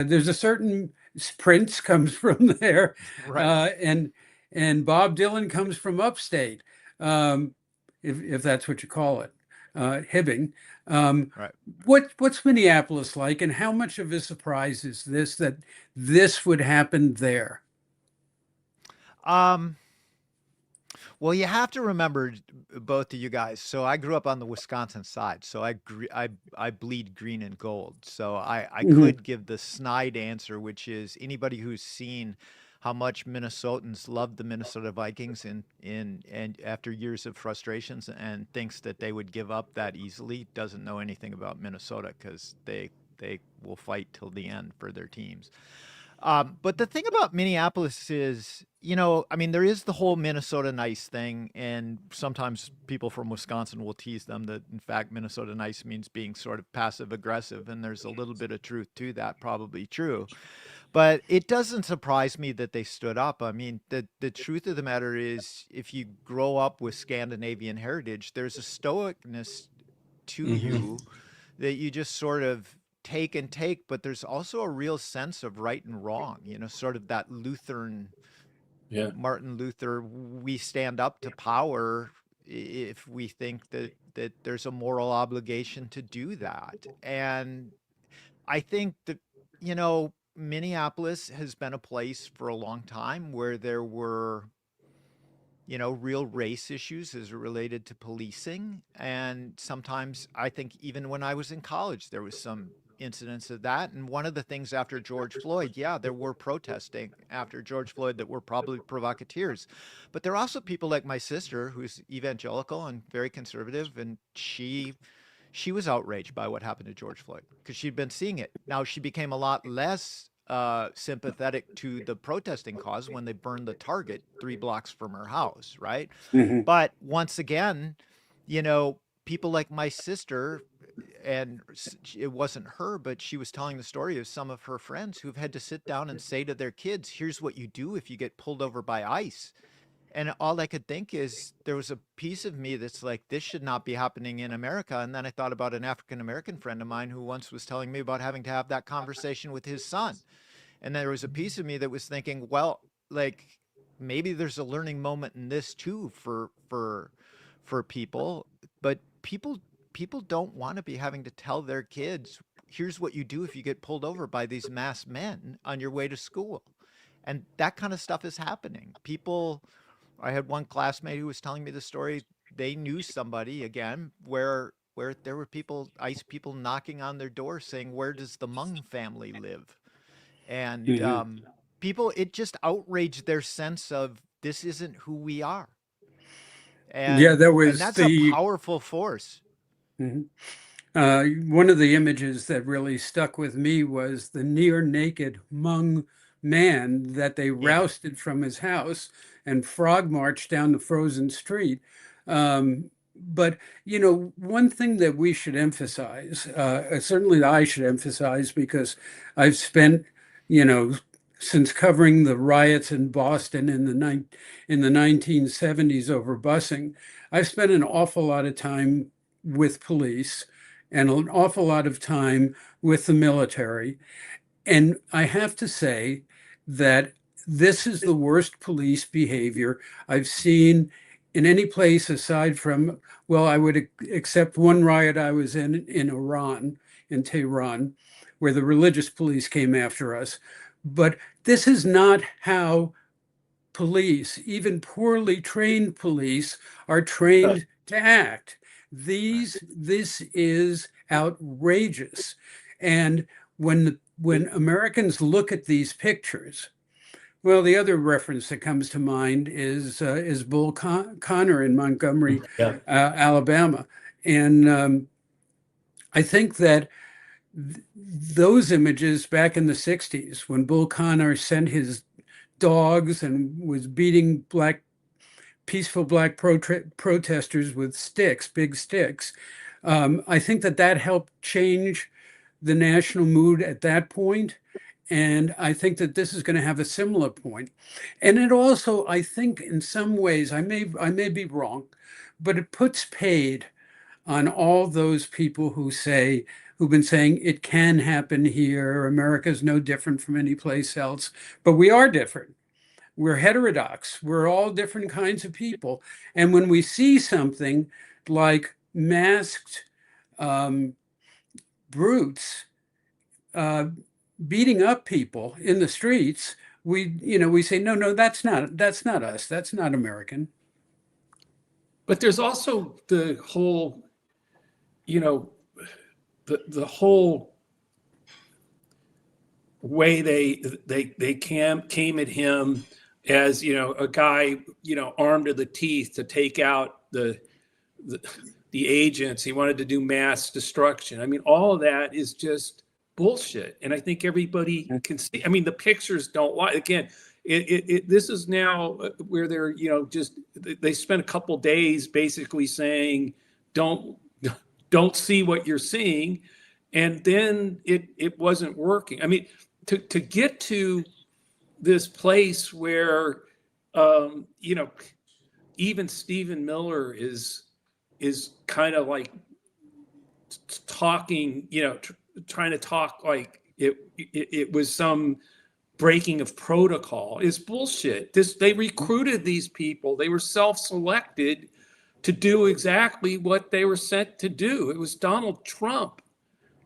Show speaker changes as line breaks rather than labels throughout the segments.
There's a certain Prince comes from there,
Right.
and Bob Dylan comes from upstate, um, if that's what you call it, Hibbing. Um,
Right.
what's Minneapolis like, and how much of a surprise is this that this would happen there?
Um, well, you have to remember both of you guys. So I grew up on the Wisconsin side, so I bleed green and gold. So I
Mhm.
could give the snide answer, which is anybody who's seen how much Minnesotans love the Minnesota Vikings in and after years of frustrations and thinks that they would give up that easily doesn't know anything about Minnesota because they will fight till the end for their teams. But the thing about Minneapolis is, I mean, there is the whole Minnesota nice thing, and sometimes people from Wisconsin will tease them that, in fact, Minnesota nice means being sort of passive aggressive, and there's a little bit of truth to that, probably true. But it doesn't surprise me that they stood up. I mean, the truth of the matter is, if you grow up with Scandinavian heritage, there's a stoicness to
Hmm.
you that you just sort of take and take, but there's also a real sense of right and wrong, sort of that Lutheran
Yeah.
Martin Luther, we stand up to power if we think that there's a moral obligation to do that. And I think that, Minneapolis has been a place for a long time where there were real race issues as related to policing. And sometimes I think even when I was in college, there was some incidents of that. And one of the things after George Floyd, yeah, there were protesting after George Floyd that were probably provocateurs. But there are also people like my sister who's evangelical and very conservative, and she was outraged by what happened to George Floyd because she'd been seeing it. Now she became a lot less sympathetic to the protesting cause when they burned the Target 3 blocks from her house, right?
Mhm.
But once again, people like my sister, and it wasn't her, but she was telling the story of some of her friends who've had to sit down and say to their kids, here's what you do if you get pulled over by ICE. And all I could think is there was a piece of me that's like, this should not be happening in America. And then I thought about an African American friend of mine who once was telling me about having to have that conversation with his son. And there was a piece of me that was thinking, well, like maybe there's a learning moment in this too for people, but people don't want to be having to tell their kids, here's what you do if you get pulled over by these masked men on your way to school. And that kind of stuff is happening. People I had one classmate who was telling me the story. They knew somebody again where there were people, ICE people knocking on their door saying, "Where does the Mung family live?" And
Mhm.
people, it just outraged their sense of this isn't who we are,
Yeah,
and
there
and
was
that's a
the
powerful force.
mhm. One of the images that really stuck with me was the near naked Hmong man that they
Yeah.
rousted from his house and frog marched down the frozen street. But, one thing that we should emphasize, certainly I should emphasize, because I've spent, you know, since covering the riots in Boston in the 1970s over busing, I've spent an awful lot of time with police and an awful lot of time with the military. And I have to say that this is the worst police behavior I've seen in any place aside from, well, I would accept one riot I was in Iran, in Tehran, where the religious police came after us. But this is not how police, even poorly trained police, are trained to act.
Right.
This is outrageous. And when Americans look at these pictures, well, the other reference that comes to mind is Bull Connor in Montgomery,
Yeah.
Alabama, and I think that those images back in the '60s, when Bull Connor sent his dogs and was beating peaceful black protesters with sticks, big sticks. I think that that helped change the national mood at that point. And I think that this is going to have a similar point. And it also, I think, in some ways, I may be wrong, but it puts paid on all those people who say who've been saying it can happen here. America's no different from any place else, but we are different. We're heterodox. We're all different kinds of people. And when we see something like masked um, brutes uh, beating up people in the streets, we say, no, no, that's not us. That's not American.
But there's also the whole, you know, the whole way they came at him as, a guy, armed to the teeth to take out the the agents. He wanted to do mass destruction. I mean, all of that is just bullshit. And I think everybody can see. I mean, the pictures don't lie. Again, this is now where they're, just they spent a couple days basically saying, don't see what you're seeing, and then it wasn't working. I mean, to get to this place where even Stephen Miller is kind of like talking, trying to talk like it was some breaking of protocol is bullshit. They recruited these people. They were self-selected to do exactly what they were sent to do. It was Donald Trump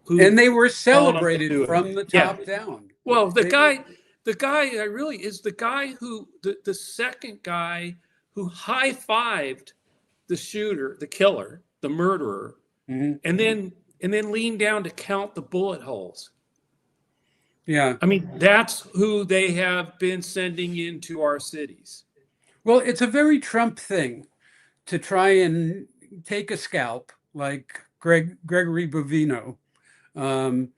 who
And they were
told them to
celebrated
do it.
from the
Yeah.
top down.
Well, the
They
guy I really is the guy who the second guy who high-fived the shooter, the killer, the murderer,
Mhm.
and then leaned down to count the bullet holes.
Yeah.
I mean, that's who they have been sending into our cities.
Well, it's a very Trump thing to try and take a scalp like Gregory Bovino, um,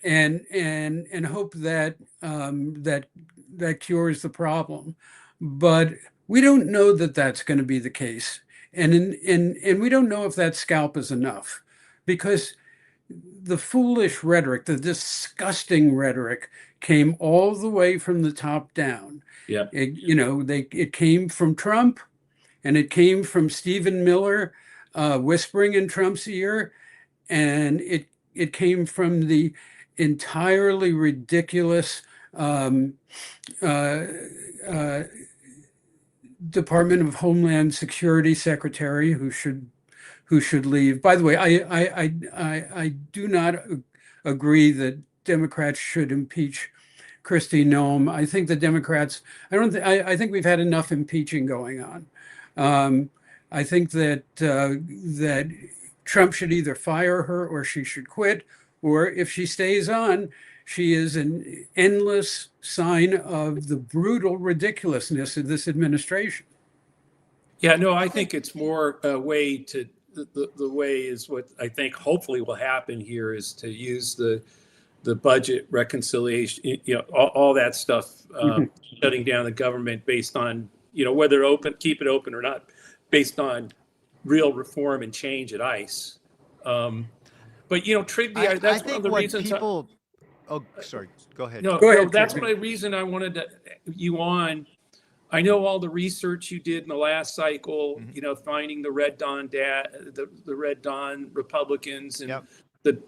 and hope that that cures the problem. But we don't know that that's going to be the case, and we don't know if that scalp is enough, because the foolish rhetoric, the disgusting rhetoric, came all the way from the top down.
Yeah.
It came from Trump, and it came from Stephen Miller whispering in Trump's ear, and it came from the entirely ridiculous um, uh, uh, Department of Homeland Security secretary who should leave. By the way, I do not agree that Democrats should impeach Kristi Noem. I think the Democrats. I think we've had enough impeaching going on. I think that that Trump should either fire her or she should quit, or if she stays on, she is an endless sign of the brutal ridiculousness of this administration.
Yeah, no, I think it's more a way to the way is what I think hopefully will happen here is to use the budget reconciliation, all that stuff, shutting down the government based on, whether keep it open or not, based on real reform and change at ICE. But Trygve, that's
I
one of
think
the
what
reasons.
people. Oh, sorry. Go ahead.
No,
Go
no,
ahead,
that's
Trygve.
what reason I wanted you on. I know all the research you did in the last cycle, finding the Red Dawn the Red Dawn Republicans and
Yep.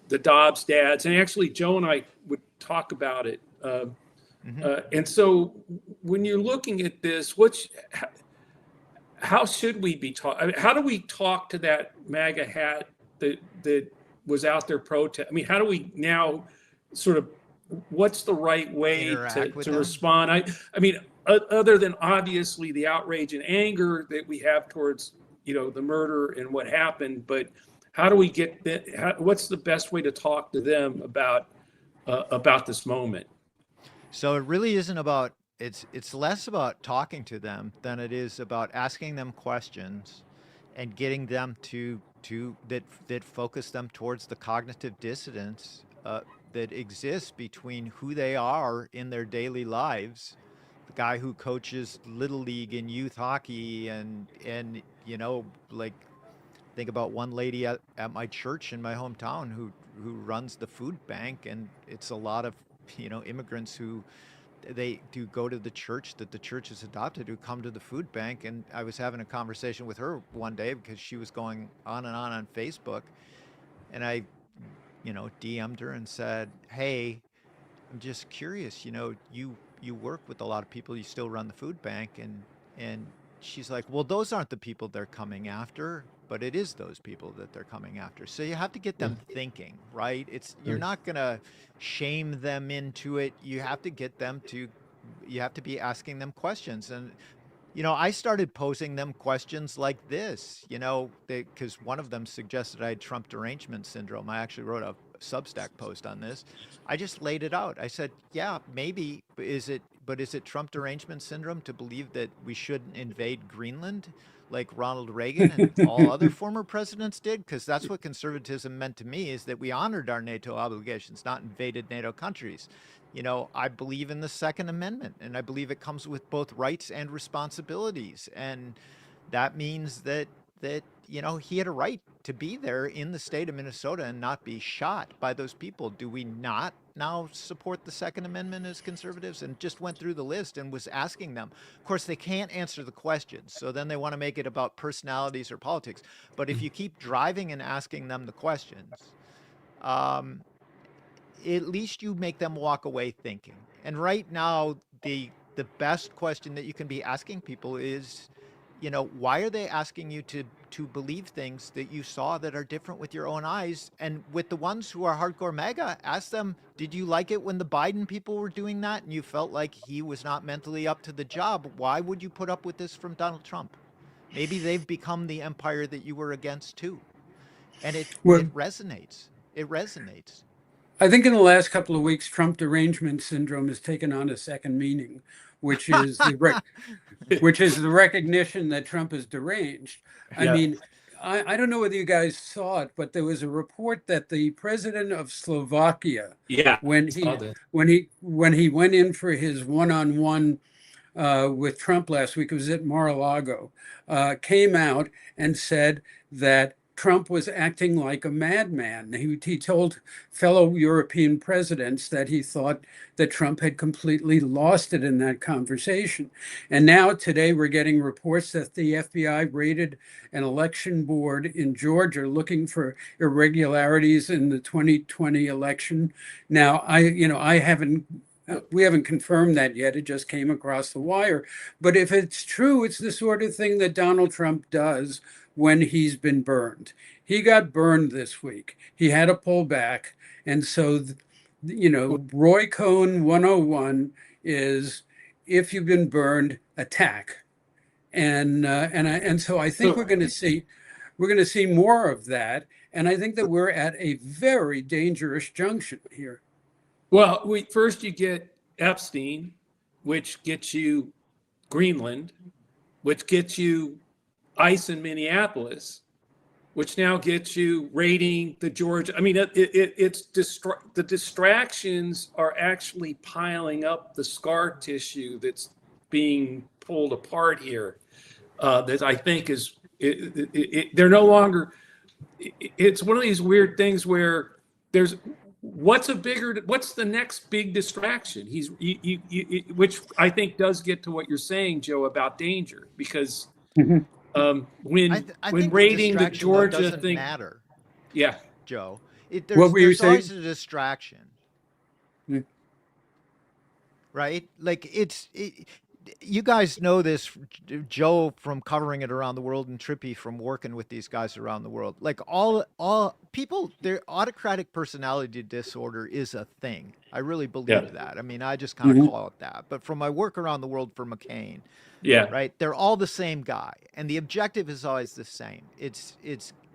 the Dobbs dads, and actually Joe and I would talk about it. And so when you're looking at this, how should we be taught? I mean, how do we talk to that MAGA hat that was out there protest? I mean, how do we now sort of, what's the right way
Interact with
to
them?
respond? I mean, other than obviously the outrage and anger that we have towards, the murder and what happened, but how do we what's the best way to talk to them about this moment?
So it really isn't about it's less about talking to them than it is about asking them questions and getting them to that focus them towards the cognitive dissonance that exists between who they are in their daily lives. The guy who coaches little league and youth hockey and like think about one lady at my church in my hometown who runs the food bank, and it's a lot of immigrants who they do go to the church that the church has adopted who come to the food bank. And I was having a conversation with her one day because she was going on and on Facebook, and I DM'd her and said, "Hey, I'm just curious, you work with a lot of people, you still run the food bank." And she's like, "Well, those aren't the people they're coming after, but it is those people that they're coming after." So you have to get them thinking, right? You're not going to shame them into it. You have to be asking them questions. And I started posing them questions like this, because one of them suggested I had Trump derangement syndrome. I actually wrote a Substack post on this. I just laid it out. I said, yeah, maybe, but is it Trump derangement syndrome to believe that we shouldn't invade Greenland like Ronald Reagan and all other former presidents did? Because that's what conservatism meant to me, is that we honored our NATO obligations, not invaded NATO countries. I believe in the Second Amendment, and I believe it comes with both rights and responsibilities. And that means that he had a right to be there in the state of Minnesota and not be shot by those people. Do we not now support the Second Amendment as conservatives? And just went through the list and was asking them. Of course, they can't answer the questions, so then they want to make it about personalities or politics. But if you keep driving and asking them the questions, at least you make them walk away thinking. And right now, the best question that you can be asking people is, why are they asking you to believe things that you saw that are different with your own eyes? And with the ones who are hardcore MAGA, ask them, did you like it when the Biden people were doing that and you felt like he was not mentally up to the job? Why would you put up with this from Donald Trump? Maybe they've become the empire that you were against too. And it resonates. It resonates.
I think in the last couple of weeks, Trump derangement syndrome has taken on a second meaning, which is which is the recognition that Trump is deranged. I mean, I don't know whether you guys saw it, but there was a report that the president of Slovakia, when he went in for his one-on-one with Trump last week, it was at Mar-a-Lago, came out and said that Trump was acting like a madman. He told fellow European presidents that he thought that Trump had completely lost it in that conversation. And now today we're getting reports that the FBI raided an election board in Georgia looking for irregularities in the 2020 election. Now, we haven't confirmed that yet. It just came across the wire. But if it's true, it's the sort of thing that Donald Trump does when he's been burned. He got burned this week. He had to pull back. And so, Roy Cohn 101 is, if you've been burned, attack. And so I think we're going to see more of that. And I think that we're at a very dangerous junction here.
Well, first you get Epstein, which gets you Greenland, which gets you ICE in Minneapolis, which now gets you raiding the Georgia. I mean, the distractions are actually piling up the scar tissue that's being pulled apart here. That I think they're no longer. It's one of these weird things where there's. What's the next big distraction? Which I think does get to what you're saying, Joe, about danger, because when raiding the Georgia thing
matter.
Yeah,
Joe.
What were you saying?
There's always a distraction, right? Like you guys know this, Joe, from covering it around the world, and Trippi from working with these guys around the world. Like all people, their autocratic personality disorder is a thing. I really believe that. I mean, I just kind of call it that. But from my work around the world for McCain, right, they're all the same guy, and the objective is always the same. It's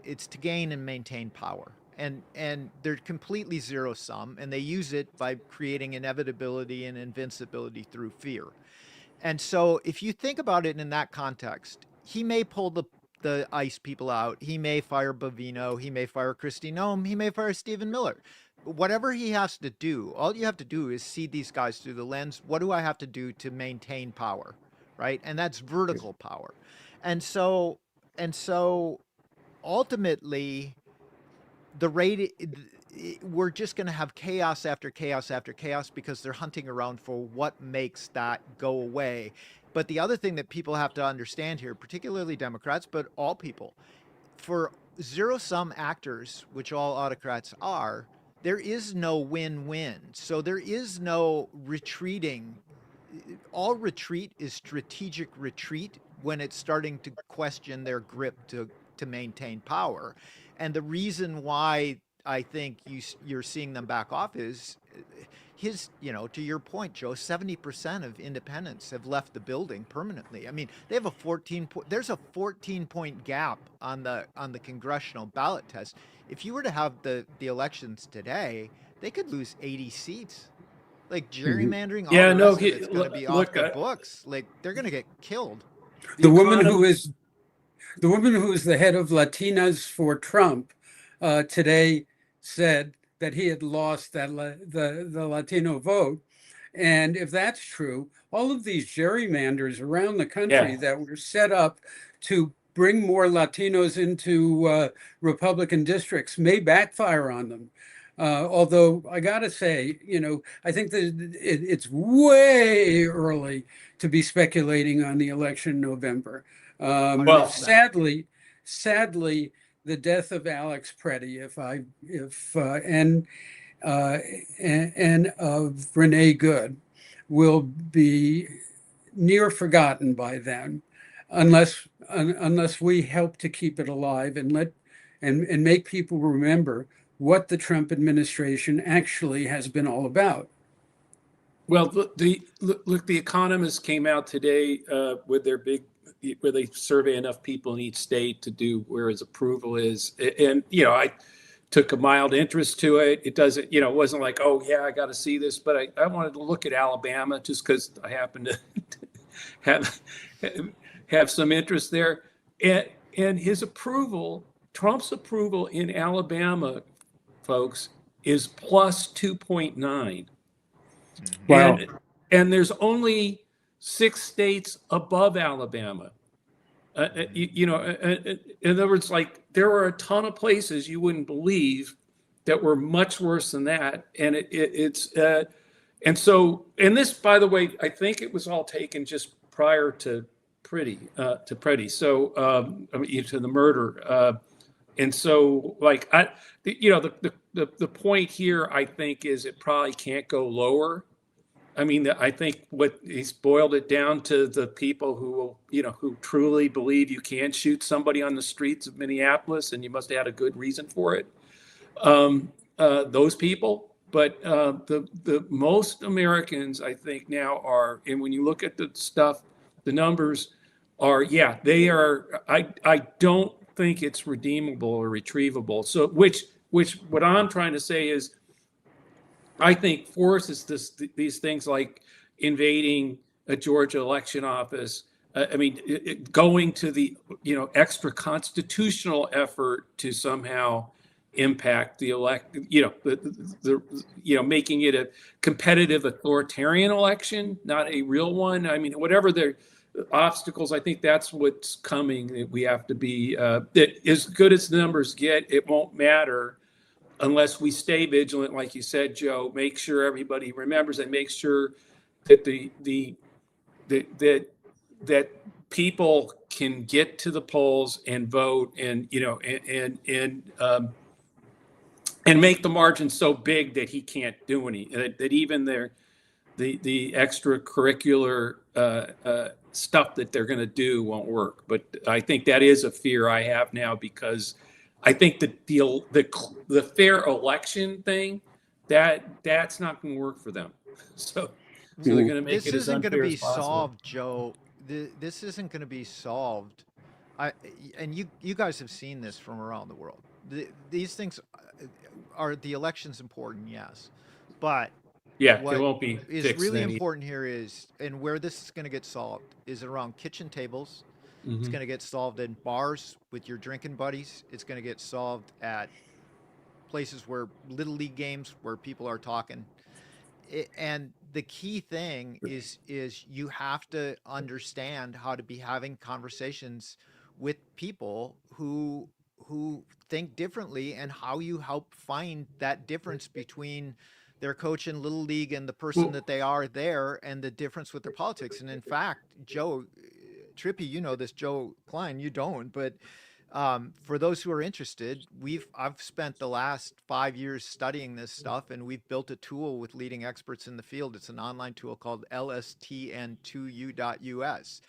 to gain and maintain power. And they're completely zero sum, and they use it by creating inevitability and invincibility through fear. And so if you think about it in that context, he may pull the ICE people out. He may fire Bovino. He may fire Kristi Noem. He may fire Stephen Miller. Whatever he has to do, all you have to do is see these guys through the lens. What do I have to do to maintain power, right? And that's vertical power. And so ultimately, we're just going to have chaos after chaos after chaos because they're hunting around for what makes that go away. But the other thing that people have to understand here, particularly Democrats, but all people, for zero-sum actors, which all autocrats are, there is no win-win. So there is no retreating. All retreat is strategic retreat when it's starting to question their grip to maintain power. And the reason why I think you're seeing them back off is to your point, Joe, 70% of independents have left the building permanently. I mean, they have there's a 14-point gap on the congressional ballot test. If you were to have the elections today, they could lose 80 seats. Like gerrymandering, all
Yeah,
the
no,
rest of it's going to be off
look,
the books. Like they're going to get killed.
the
The woman
economy.
who is the woman who is the head of Latinas for Trump today said that he had lost the Latino vote. And if that's true, all of these gerrymanders around the country
Yeah,
that were set up to bring more Latinos into Republican districts may backfire on them. Although I got to say, I think that it's way early to be speculating on the election in November.
well,
100%.
Sadly, the death of Alex Pretti, uh, and of Renee Good, will be near forgotten by then, unless we help to keep it alive and make people remember what the Trump administration actually has been all about.
well, the Economist came out today with their big, where they survey enough people in each state to do where his approval is, and I took a mild interest to it. It doesn't, it wasn't like, oh yeah, I got to see this, but I wanted to look at Alabama just because I happen to have have some interest there, and his approval, Trump's approval in Alabama, folks, is plus 2.9.
Wow.
And there's only 6 states above Alabama. In other words, like there are a ton of places you wouldn't believe that were much worse than that, and and so, and this, by the way, I think it was all taken just prior to Preddy, so I mean, to the murder, and so like the point here I think is it probably can't go lower. I mean, I think what he's boiled it down to the people who truly believe you can shoot somebody on the streets of Minneapolis and you must have had a good reason for it. Those people, but the most Americans, I think now are, and when you look at the stuff, the numbers are, yeah, they are. I don't think it's redeemable or retrievable. So, which what I'm trying to say is, I think forces these things like invading a Georgia election office. I mean, going to the extra constitutional effort to somehow impact the making it a competitive authoritarian election, not a real one. I mean, whatever the obstacles, I think that's what's coming. That we have to be that as good as the numbers get, it won't matter unless we stay vigilant, like you said, Joe. Make sure everybody remembers and make sure that that people can get to the polls and vote, and and make the margin so big that he can't do any. That even the extracurricular stuff that they're going to do won't work. But I think that is a fear I have now, because I think the fair election thing, that's not going to work for them. So they're going to make
This
it as
isn't going to
unfair
be
as possible.
solved, Joe. This isn't going to be solved. And you guys have seen this from around the world. These things are the elections important, yes, but
Yeah, it
what
won't be
is
fixed
really
then.
important here is, and where this is going to get solved, is around kitchen tables. It's
Mm-hmm.
going to get solved in bars with your drinking buddies. It's going to get solved at places where little league games where people are talking. And the key thing is you have to understand how to be having conversations with people who think differently, and how you help find that difference between their coach in little league and the person
Well,
that they are there, and the difference with their politics. And in fact, Joe Trippi, you know this, Joe Klein, you don't, but For those who are interested, I've spent the last 5 years studying this stuff, and we've built a tool with leading experts in the field. It's an online tool called lstn2u.us.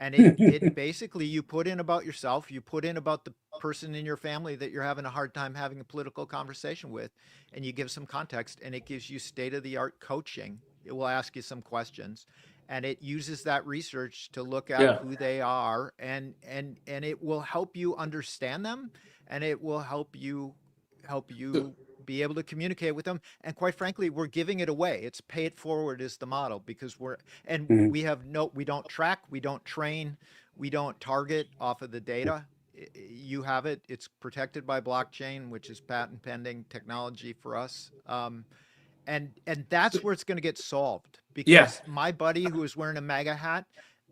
And it basically, you put in about yourself, you put in about the person in your family that you're having a hard time having a political conversation with, and you give some context, and it gives you state of the art coaching. It will ask you some questions, and it uses that research to look at
Yeah.
who they are, and it will help you understand them, and it will help you be able to communicate with them. And quite frankly, we're giving it away. It's pay it forward is the model, because
Mhm.
we don't track, we don't train, we don't target off of the data. You have it. It's protected by blockchain, which is patent pending technology for us. And that's where it's going to get solved,
Yeah.
because my buddy who is wearing a MAGA hat,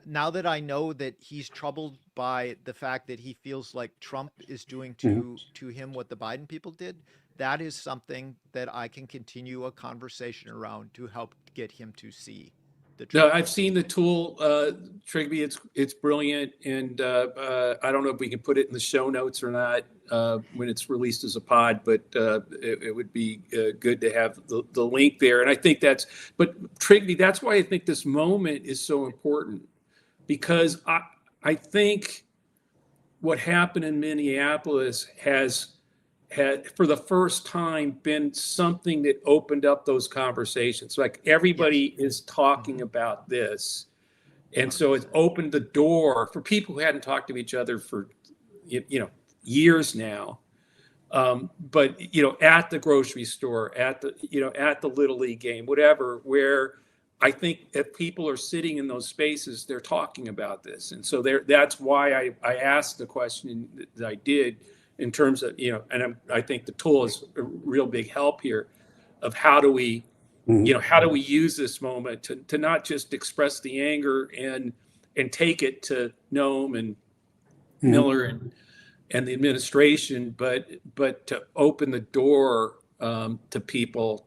now that I know that he's troubled by the fact that he feels like Trump is doing
Mhm.
to him what the Biden people did, that is something that I can continue a conversation around to help get him to see the
No,
truth.
I've seen the tool, Trygve. It's brilliant, and I don't know if we can put it in the show notes or not when it's released as a pod, but it would be good to have the link there. And I think but Trygve, that's why I think this moment is so important, because I think what happened in Minneapolis had for the first time been something that opened up those conversations. Like
Yes.
everybody is talking
Hmm.
about this. And so it's
100%.
opened the door for people who hadn't talked to each other for years now. But at the grocery store, at the Little League game, whatever, where I think if people are sitting in those spaces, they're talking about this. And so that's why I asked the question that I did, in terms of, and I think the tool is a real big help here, of
Mhm.
how do we use this moment to not just express the anger and take it to Noam and
Mhm.
Miller and the administration, but to open the door to people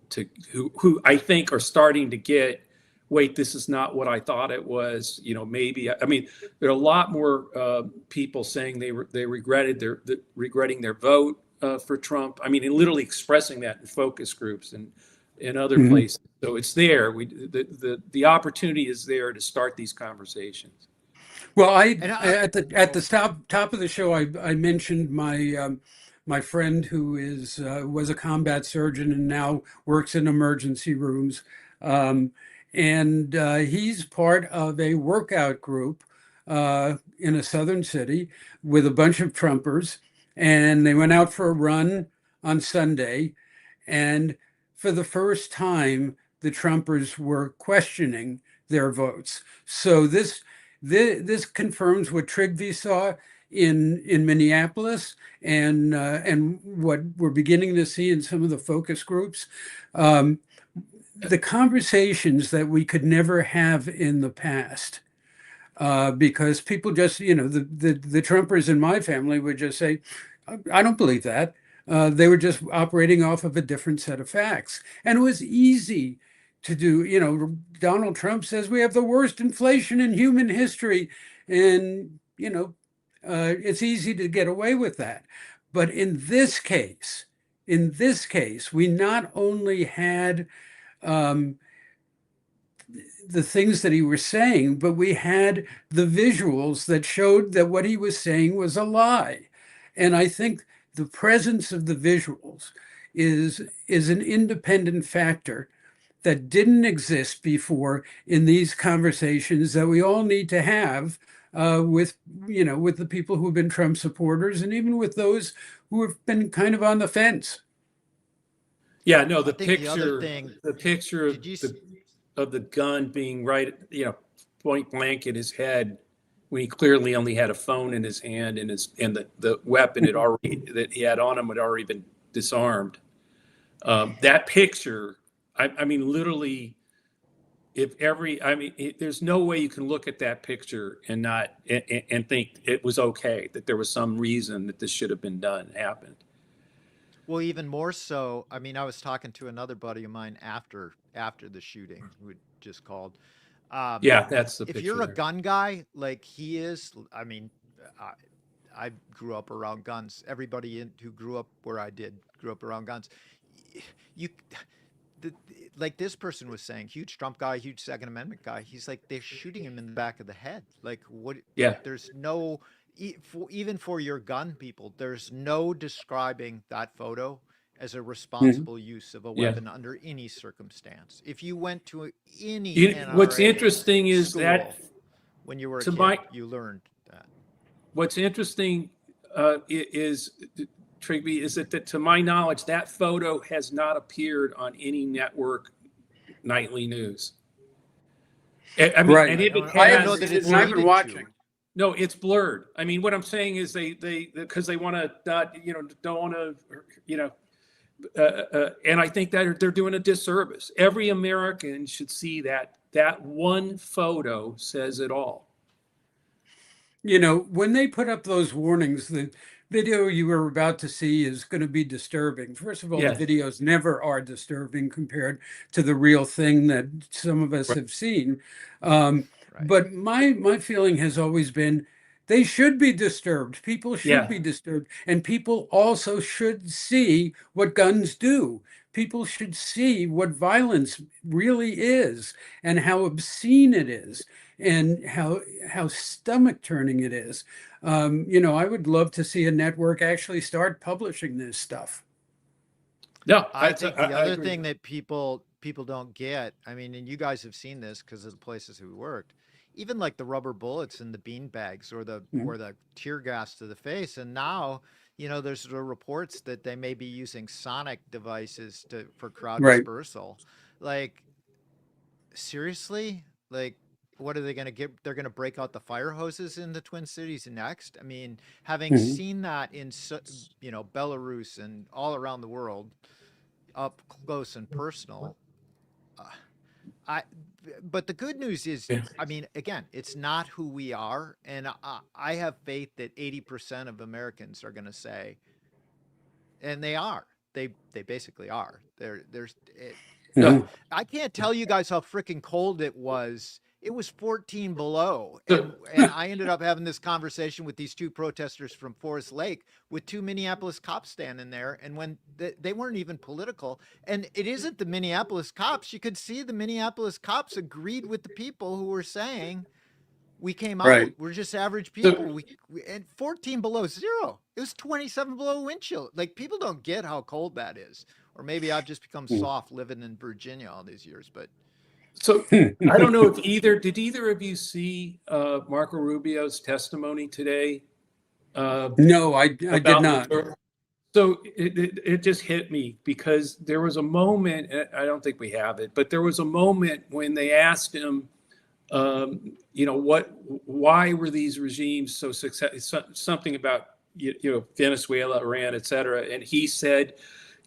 who I think are starting to get, wait, this is not what I thought it was. Maybe, I mean, there are a lot more people saying they regretting their vote for Trump. I mean, and literally expressing that in focus groups and in other
Mhm.
places. So it's there. The opportunity is there to start these conversations.
Well,
And
at the
oh,
top of the show, I mentioned my friend who was a combat surgeon and now works in emergency rooms, um, and he's part of a workout group in a southern city with a bunch of Trumpers, and they went out for a run on Sunday, and for the first time, the Trumpers were questioning their votes. So this confirms what Trygve saw in Minneapolis, and what we're beginning to see in some of the focus groups. Um, the conversations that we could never have in the past, because people just, the Trumpers in my family would just say, I don't believe that. They were just operating off of a different set of facts. And it was easy to do. Donald Trump says we have the worst inflation in human history. And, it's easy to get away with that. But in this case, we not only had um, the things that he was saying, but we had the visuals that showed that what he was saying was a lie. And I think the presence of the visuals is an independent factor that didn't exist before in these conversations that we all need to have with the people who've been Trump supporters, and even with those who have been kind of on the fence.
Yeah, no,
I think the other thing,
the picture of
did you?
the gun being right, point blank in his head, when he clearly only had a phone in his hand, and the weapon that he had on him had already been disarmed. That picture, I mean, literally, there's no way you can look at that picture and not and think it was okay, that there was some reason that this should have been done, happened.
Well, even more so, I mean, I was talking to another buddy of mine after the shooting who had just called. Um,
Yeah, that's the
if
picture
you're a
there.
gun guy like he is, I mean, I, I grew up around guns. Everybody who grew up where I did grew up around guns. You, the, like this person was saying, huge Trump guy, huge Second Amendment guy. He's like, they're shooting him in the back of the head. Like what?
Yeah.
Like there's no, even for your gun people, there's no describing that photo as a responsible use of a
Yeah.
weapon under any circumstance. If you went to any
What's
NRA
interesting is
school
that
when you were a
to
kid,
my
you learned that.
what's interesting is Trygve, is that to my knowledge, that photo has not appeared on any network nightly news. I mean,
Right.
and if it
I don't
has,
know that it's
I've
needed
been watching.
to.
no, it's blurred. I mean, what I'm saying is they because they want to not, don't want to, and I think that they're doing a disservice. Every American should see that one photo says it all.
When they put up those warnings, the video you were about to see is going to be disturbing. First of all,
Yes.
the videos never are disturbing compared to the real thing that some of us
Right.
have seen.
Right.
But my feeling has always been they should be disturbed. People should
Yeah.
be disturbed. And people also should see what guns do. People should see what violence really is and how obscene it is and how stomach turning it is. I would love to see a network actually start publishing this stuff.
No,
I think the
I
other
agree.
thing that people don't get, I mean, and you guys have seen this because of the places we worked, even like the rubber bullets and the bean bags or the tear gas to the face, and now there's the reports that they may be using sonic devices for crowd
Right.
dispersal. Like seriously, like what are they going to get? They're going to break out the fire hoses in the Twin Cities next. I mean, having seen that in Belarus and all around the world, up close and personal. But the good news is, I mean, again, it's not who we are, and I have faith that 80% of Americans are going to say, and they are, they basically are.
No.
I can't tell you guys how freaking cold it was. It was 14 below.
So-
And I ended up having this conversation with these two protesters from Forest Lake with two Minneapolis cops standing there. And when they weren't even political, and it isn't the Minneapolis cops, you could see the Minneapolis cops agreed with the people who were saying, we came out,
Right.
we're just average people. And 14 below zero. It was 27 below wind chill. Like people don't get how cold that is. Or maybe I've just become soft living in Virginia all these years, but
So I don't know if did either of you see Marco Rubio's testimony today?
No, I did not.
So it just hit me because there was a moment, I don't think we have it, but there was a moment when they asked him, why were these regimes so successful? Something about, Venezuela, Iran, et cetera. And he said,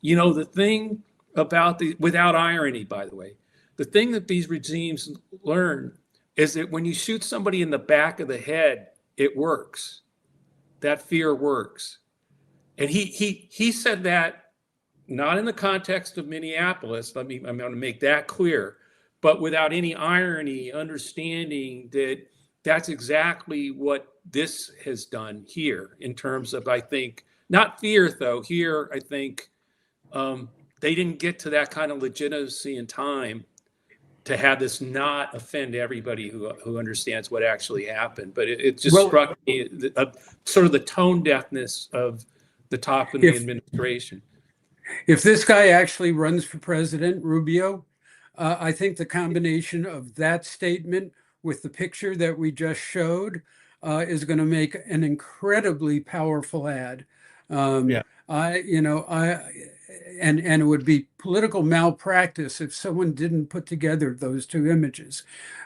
the thing about without irony, by the way, the thing that these regimes learn is that when you shoot somebody in the back of the head, it works. That fear works. And he said that not in the context of Minneapolis. I'm going to make that clear, but without any irony, understanding that that's exactly what this has done here in terms of, I think, not fear though. Here, I think they didn't get to that kind of legitimacy in time to have this not offend everybody who understands what actually happened. But it just struck me sort of the tone deafness of the top of the administration.
If this guy actually runs for president, Rubio, I think the combination of that statement with the picture that we just showed is going to make an incredibly powerful ad. And it would be political malpractice if someone didn't put together those two images.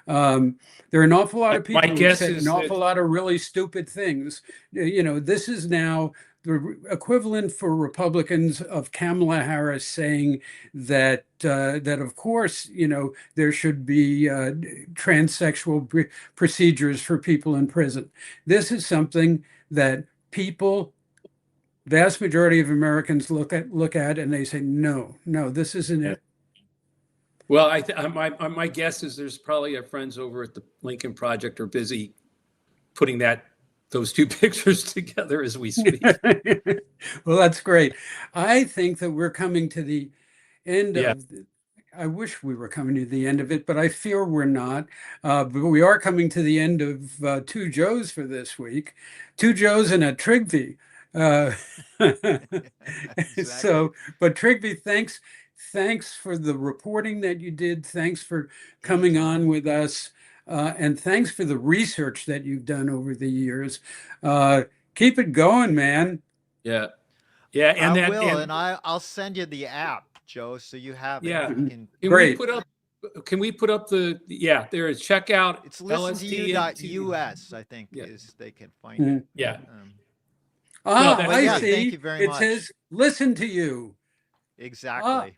There are an awful lot of people who said an awful lot of really stupid things. This is now the equivalent for Republicans of Kamala Harris saying that of course, there should be transsexual procedures for people in prison. This is something that vast majority of Americans look at and they say, no, this isn't it.
Well, my guess is there's probably our friends over at the Lincoln Project are busy putting that those two pictures together as we speak.
Well, that's great. I think that we're coming to the end
Yeah.
of. I wish we were coming to the end of it, but I fear we're not. But we are coming to the end of Two Joes for this week. Two Joes and a Trygve. So, but Trygve, thanks for the reporting that you did. Thanks for coming on with us. And thanks for the research that you've done over the years. Keep it going, man.
Yeah. Yeah. And
I'll send you the app, Joe, so you have it.
Yeah.
Great.
Can we put up there is checkout.
It's listentoyou.us, I think, is they can find it.
Yeah.
I see.
Thank you very much.
It says, listen to you.
Exactly.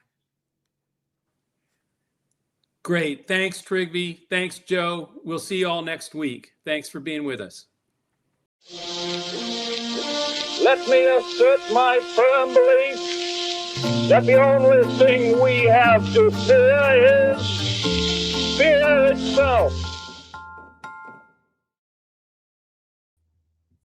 Great. Thanks, Trygve. Thanks, Joe. We'll see you all next week. Thanks for being with us.
Let me assert my firm belief that the only thing we have to fear is fear itself.